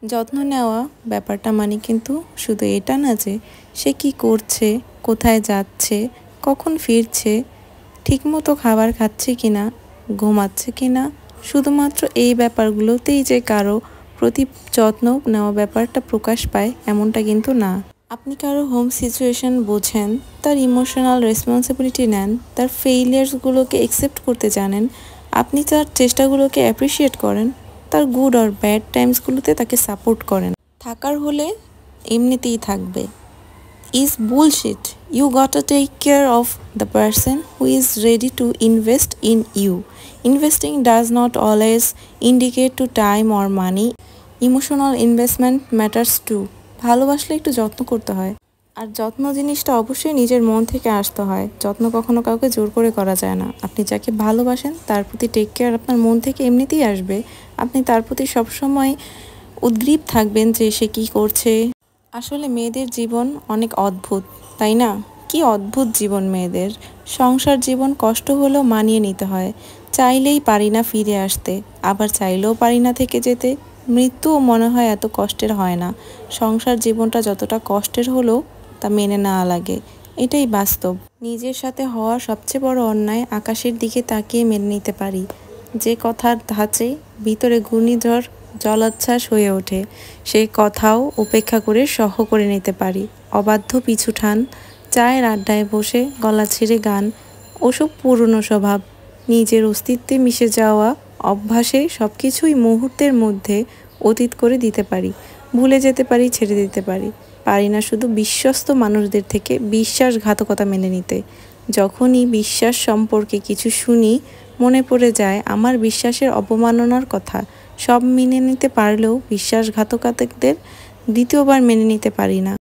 যত্ন নেওয়া ব্যাপারটা মানে কিন্তু শুধু এটা না যে সে কি করছে, কোথায় যাচ্ছে, কখন ফিরছে, ঠিকমতো খাবার খাচ্ছে কিনা, ঘুমাচ্ছে কিনা, শুধুমাত্র এই ব্যাপারগুলোতেই যে কারো প্রতি যত্ন নেওয়া ব্যাপারটা প্রকাশ পায় এমনটা কিন্তু না। আপনি কারো হোম সিচুয়েশন বোঝেন, তার ইমোশনাল রেসপন্সিবিলিটি নেন, তার ফেইলিয়ার্সগুলোকে অ্যাকসেপ্ট করতে জানেন, আপনি তার চেষ্টাগুলোকে অ্যাপ্রিসিয়েট করেন, তার গুড আর ব্যাড টাইমসগুলোতে তাকে সাপোর্ট করেন। থাকার হলে এমনিতেই থাকবে is bullshit. You gotta take care of the person who is ready to invest in you. Investing does not always indicate to time or money. Emotional investment matters too. ভালোবাসলে একটু যত্ন করতে হয়, আর যত্ন জিনিসটা অবশ্যই নিজের মন থেকে আসতে হয়। যত্ন কখনো কাউকে জোর করে করা যায় না। আপনি যাকে ভালোবাসেন তার প্রতি টেক কেয়ার আপনার মন থেকে এমনিতেই আসবে। আপনি তার প্রতি সবসময় উদ্গ্রীব থাকবেন যে সে কী করছে। আসলে মেয়েদের জীবন অনেক অদ্ভুত, তাই না? কি অদ্ভুত জীবন মেয়েদের। সংসার জীবন কষ্ট হলেও মানিয়ে নিতে হয়। চাইলেই পারি না ফিরে আসতে, আবার চাইলেও পারি না থেকে যেতে। মৃত্যুও মনে হয় এত কষ্টের হয় না। সংসার জীবনটা যতটা কষ্টের হলেও তা মেনে নেওয়া লাগে, এটাই বাস্তব। নিজের সাথে হওয়া সবচেয়ে বড় অন্যায় আকাশের দিকে তাকিয়ে মেনে নিতে পারি যে কথার ধাঁচে ভিতরে ঘূর্ণিঝড় জলোচ্ছ্বাস হয়ে ওঠে, সেই কথাও উপেক্ষা করে সহ্য করে নিতে পারি। অবাধ্য পিছুটান, চায়ের আড্ডায় বসে গলা ছিঁড়ে গান, ওসব পুরনো স্বভাব। নিজের অস্তিত্বে মিশে যাওয়া অভ্যাসে সব কিছুই মুহূর্তের মধ্যে অতীত করে দিতে পারি, ভুলে যেতে পারি, ছেড়ে দিতে পারি। পারি না শুধু বিশ্বস্ত মানুষদের থেকে বিশ্বাসঘাতকতা মেনে নিতে। যখনই বিশ্বাস সম্পর্কে কিছু শুনি, মনে পড়ে যায় আমার বিশ্বাসের অবমাননার কথা। সব মেনে নিতে পারলেও বিশ্বাসঘাতকদের দ্বিতীয়বার মেনে নিতে পারি না।